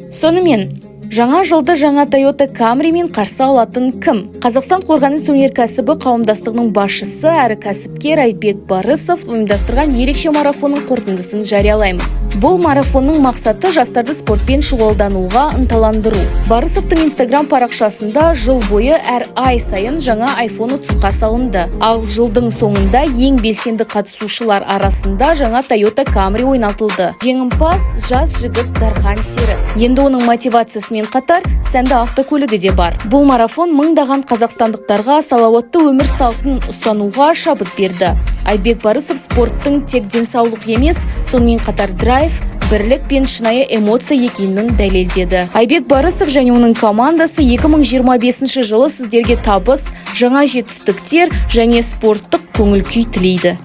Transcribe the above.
Сонымен, жаңа жылды жаңа Toyota Camryмен қарсы алатын кім? Қазақстан қорғаныс өнеркәсібі қауымдастығының басшысы әрі кәсіпкер Айбек Барысов ұйымдастырған ерекше марафонның қорытындысын жариялаймыз. Бұл марафонның мақсаты жастарды спортпен шұғылдануға ынталандыру. Барысовтың Instagram парақшасында жыл бойы әр ай сайын жаңа iPhone 30-қа салынды. Ал жылдың соңында ең белсенді қатысушылар арасында жаңа Toyota Camry ойнатылды. Жеңімпаз жас жігіт Дархан Сері. Енді оның мотивациясымен қатар сәнді автокөлігі де бар. Бұл марафон мыңдаған қазақстандықтарға салауатты өмір салтын ұстануға шабыт берді. Айбек Барысов спорттың тек денсаулық емес, сонымен қатар драйв, бірлік пен шынайы эмоция екенін дәлелдеді. Айбек Барысов және оның командасы 2025 жылы сіздерге табыс, жаңа жетістіктер және спорттық көңіл күй тілейді.